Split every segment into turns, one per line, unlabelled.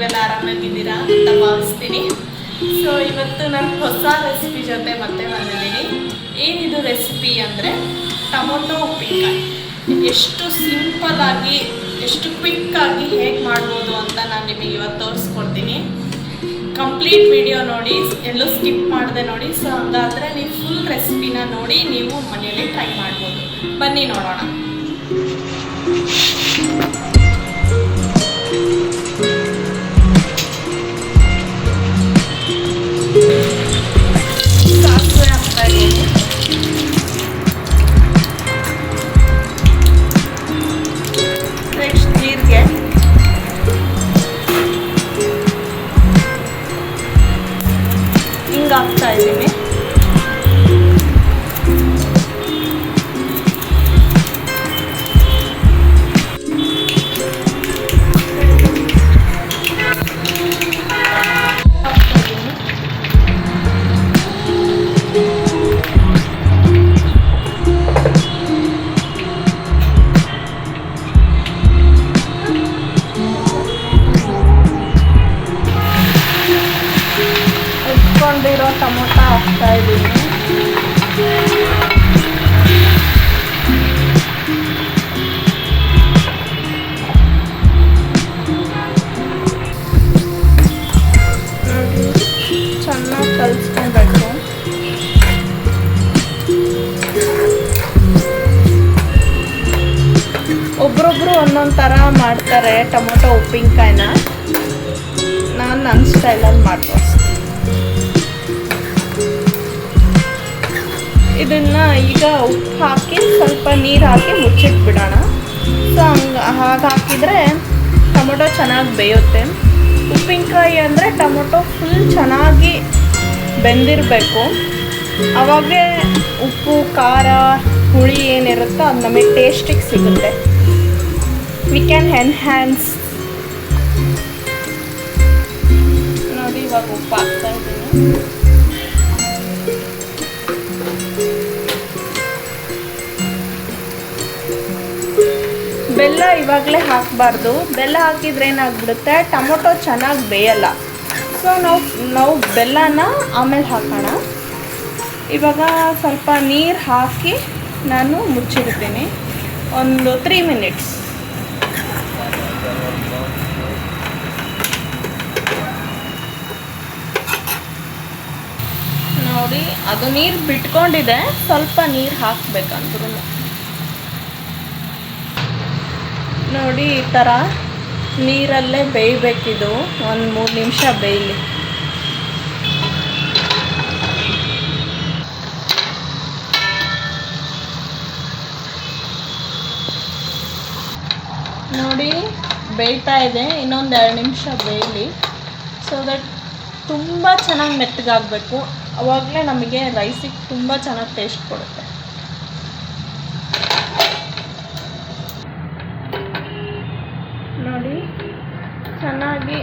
ನೀವೆಲ್ಲ ಆರಾಮಾಗಿದ್ದೀರಾ ಅಂತ ಭಾವಿಸ್ತೀನಿ. ಸೊ ಇವತ್ತು ನಾನು ಹೊಸ ರೆಸಿಪಿ ಜೊತೆ ಮತ್ತೆ ಬಂದಿದ್ದೀನಿ. ಏನಿದು ರೆಸಿಪಿ ಅಂದರೆ ಟೊಮೊಟೊ ಉಪ್ಪಿನಕಾಯಿ. ಎಷ್ಟು ಸಿಂಪಲ್ಲಾಗಿ ಎಷ್ಟು ಕ್ವಿಕ್ಕಾಗಿ ಹೇಗೆ ಮಾಡ್ಬೋದು ಅಂತ ನಾನು ನಿಮಗೆ ಇವತ್ತು ತೋರಿಸ್ಕೊಡ್ತೀನಿ. ಕಂಪ್ಲೀಟ್ ವಿಡಿಯೋ ನೋಡಿ, ಎಲ್ಲೂ ಸ್ಕಿಪ್ ಮಾಡದೆ ನೋಡಿ. ಸೊ ಹಾಗಾದರೆ ನೀವು ಫುಲ್ ರೆಸಿಪಿನ ನೋಡಿ ನೀವು ಮನೆಯಲ್ಲಿ ಟ್ರೈ ಮಾಡ್ಬೋದು. ಬನ್ನಿ ನೋಡೋಣ. ಸಾಸಿವೆ ಹಾಕ್ತಾ ಇದ್ದೀನಿ. ನೆಕ್ಸ್ಟ್ ಜೀರಿಗೆ, ಹಿಂಗೆ ಹಾಕ್ತಾ ಇದ್ದೀನಿ. ಇರೋ ಟೊಮೊಟೊ ಹಾಕ್ತಾ ಇದ್ದೀನಿ. ಚೆನ್ನಾಗಿ ಕಲಿಸ್ಕೊಬೇಕು. ಒಬ್ರೊಬ್ರು ಒಂದೊಂದು ಥರ ಮಾಡ್ತಾರೆ ಟೊಮೊಟೊ ಉಪ್ಪಿನಕಾಯಿನ. ನಾನು ನನ್ನ ಸ್ಟೈಲಲ್ಲಿ ಮಾಡ್ತೀನಿ. ಇದನ್ನು ಈಗ ಉಪ್ಪು ಹಾಕಿ ಸ್ವಲ್ಪ ನೀರು ಹಾಕಿ ಮುಚ್ಚಿಟ್ಬಿಡೋಣ. ಸೊ ಹಾಗೆ ಹಾಕಿದರೆ ಟೊಮೊಟೊ ಚೆನ್ನಾಗಿ ಬೇಯುತ್ತೆ. ಉಪ್ಪಿನಕಾಯಿ ಅಂದರೆ ಟೊಮೊಟೊ ಫುಲ್ ಚೆನ್ನಾಗಿ ಬೆಂದಿರಬೇಕು. ಅವಾಗೇ ಉಪ್ಪು ಖಾರ ಹುಳಿ ಏನಿರುತ್ತೋ ಅದು ನಮಗೆ ಟೇಸ್ಟಿಗೆ ಸಿಗುತ್ತೆ. We can enhance. ನೋಡಿ ಇವಾಗ ಉಪ್ಪು ಹಾಕ್ತಾ ಇದ್ದೀನಿ. ಬೆಲ್ಲ ಇವಾಗಲೇ ಹಾಕಬಾರ್ದು. ಬೆಲ್ಲ ಹಾಕಿದ್ರೆ ಏನಾಗ್ಬಿಡುತ್ತೆ, ಟೊಮೊಟೊ ಚೆನ್ನಾಗಿ ಬೇಯಲ್ಲ. ಸೊ ನಾವು ಬೆಲ್ಲನ ಆಮೇಲೆ ಹಾಕೋಣ. ಇವಾಗ ಸ್ವಲ್ಪ ನೀರು ಹಾಕಿ ನಾನು ಮುಚ್ಚಿಡ್ತೀನಿ ಒಂದು 3 ಮಿನಿಟ್ಸ್. ನೋಡಿ ಅದು ನೀರು ಬಿಟ್ಕೊಂಡಿದೆ. ಸ್ವಲ್ಪ ನೀರು ಹಾಕಬೇಕಂದ್ರೂ ನೋಡಿ ಈ ಥರ ನೀರಲ್ಲೇ ಬೇಯಬೇಕಿದು. ಒಂದು 3 ನಿಮಿಷ ಬೇಯಲಿ. ನೋಡಿ ಬೇಯ್ತಾ ಇದೆ. ಇನ್ನೊಂದು 2 ನಿಮಿಷ ಬೇಯಲಿ. ಸೊ ದಟ್ ತುಂಬ ಚೆನ್ನಾಗಿ ಮೆತ್ತಗಾಗಬೇಕು. ಅವಾಗಲೇ ನಮಗೆ ರೈಸಿಗೆ ತುಂಬ ಚೆನ್ನಾಗಿ ಟೇಸ್ಟ್ ಕೊಡುತ್ತೆ. ನೋಡಿ ಚೆನ್ನಾಗಿ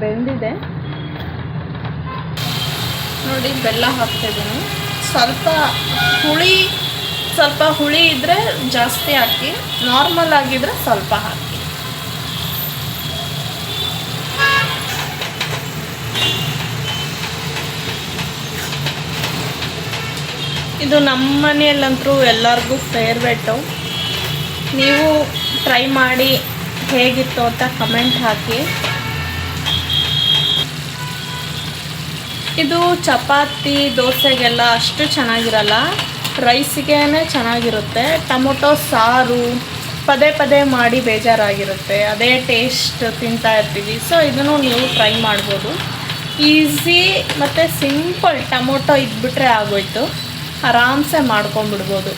ಬೆಂದಿದೆ. ನೋಡಿ ಬೆಲ್ಲ ಹಾಕ್ತಿದ್ದೀನಿ. ಸ್ವಲ್ಪ ಹುಳಿ ಇದ್ದರೆ ಜಾಸ್ತಿ ಹಾಕಿ, ನಾರ್ಮಲ್ ಆಗಿದ್ರೆ ಸ್ವಲ್ಪ ಹಾಕಿ. ಇದು ನಮ್ಮ ಮನೆಯಲ್ಲಂತೂ ಎಲ್ಲರಿಗೂ ಫೇವ್ರೇಟು. ನೀವು ಟ್ರೈ ಮಾಡಿ ಹೇಗಿತ್ತು ಅಂತ ಕಮೆಂಟ್ ಹಾಕಿ. ಇದು ಚಪಾತಿ ದೋಸೆಗೆಲ್ಲ ಅಷ್ಟು ಚೆನ್ನಾಗಿರಲ್ಲ, ರೈಸಿಗೆ ಚೆನ್ನಾಗಿರುತ್ತೆ. ಟೊಮೊಟೊ ಸಾರು ಪದೇ ಪದೇ ಮಾಡಿ ಬೇಜಾರಾಗಿರುತ್ತೆ, ಅದೇ ಟೇಸ್ಟ್ ತಿಂತಾ ಇರ್ತೀವಿ. ಸೊ ಇದನ್ನು ನೀವು ಟ್ರೈ ಮಾಡ್ಬೋದು. ಈಸಿ ಮತ್ತು ಸಿಂಪಲ್. ಟೊಮೊಟೊ ಇದ್ಬಿಟ್ರೆ ಆಗೋಯ್ತು, ಆರಾಮ್ಸೆ ಮಾಡ್ಕೊಂಬಿಡ್ಬೋದು.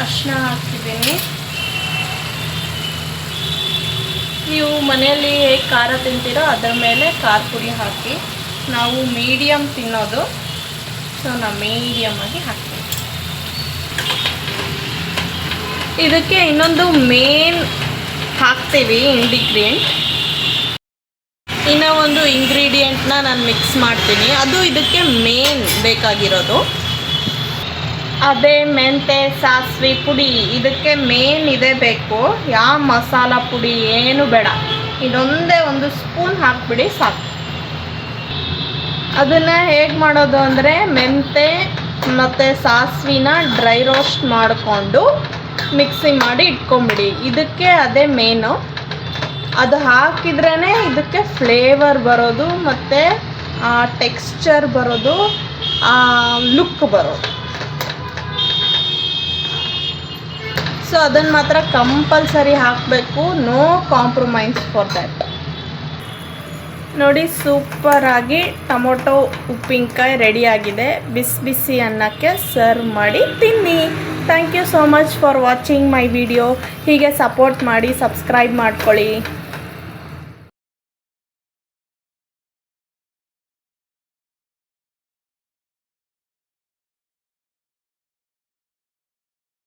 ಅರಿಶಿನ ಹಾಕ್ತಿದ್ದೀನಿ. ನೀವು ಮನೆಯಲ್ಲಿ ಹೇಗೆ ಖಾರ ತಿಂತೀರೋ ಅದರ ಮೇಲೆ ಖಾರ ಪುಡಿ ಹಾಕಿ. ನಾವು ಮೀಡಿಯಮ್ ತಿನ್ನೋದು, ಸೊ ನಾವು ಮೀಡಿಯಮಾಗಿ ಹಾಕ್ತೀವಿ. ಇದಕ್ಕೆ ಇನ್ನೊಂದು ಮೇನ್ ಹಾಕ್ತೀವಿ ಇಂಗ್ರೀಡಿಯೆಂಟ್. ಇನ್ನೂ ಒಂದು ಇಂಗ್ರೀಡಿಯೆಂಟ್ನ ನಾನು ಮಿಕ್ಸ್ ಮಾಡ್ತೀನಿ, ಅದು ಇದಕ್ಕೆ ಮೇನ್ ಬೇಕಾಗಿರೋದು. ಅದೇ ಮೆಂತೆ ಸಾಸಿವೆ ಪುಡಿ, ಇದಕ್ಕೆ ಮೇನ್ ಇದೇ ಬೇಕು. ಯಾವ ಮಸಾಲ ಪುಡಿ ಏನು ಬೇಡ, ಇದೊಂದೇ ಒಂದು ಸ್ಪೂನ್ ಹಾಕ್ಬಿಡಿ ಸಾಕು. ಅದನ್ನು ಹೇಗೆ ಮಾಡೋದು ಅಂದರೆ ಮೆಂತೆ ಮತ್ತು ಸಾಸಿವೆನ ಡ್ರೈ ರೋಸ್ಟ್ ಮಾಡಿಕೊಂಡು ಮಿಕ್ಸಿ ಮಾಡಿ ಇಟ್ಕೊಂಬಿಡಿ. ಇದಕ್ಕೆ ಅದೇ ಮೇನು, ಅದು ಹಾಕಿದ್ರೇ ಇದಕ್ಕೆ ಫ್ಲೇವರ್ ಬರೋದು ಮತ್ತು ಟೆಕ್ಸ್ಚರ್ ಬರೋದು, ಲುಕ್ ಬರೋದು. ಸೊ ಅದನ್ನು ಮಾತ್ರ ಕಂಪಲ್ಸರಿ ಹಾಕಬೇಕು, ನೋ ಕಾಂಪ್ರಮೈಸ್ ಫಾರ್ ದ್ಯಾಟ್. ನೋಡಿ, ಸೂಪರಾಗಿ ಟೊಮೊಟೊ ಉಪ್ಪಿನಕಾಯಿ ರೆಡಿಯಾಗಿದೆ. ಬಿಸಿ ಬಿಸಿ ಅನ್ನಕ್ಕೆ ಸರ್ವ್ ಮಾಡಿ ತಿನ್ನಿ. Thank you so much for watching my video. ಹೀಗೆ ಸಪೋರ್ಟ್ ಮಾಡಿ, ಸಬ್ಸ್ಕ್ರೈಬ್ ಮಾಡ್ಕೊಳ್ಳಿ.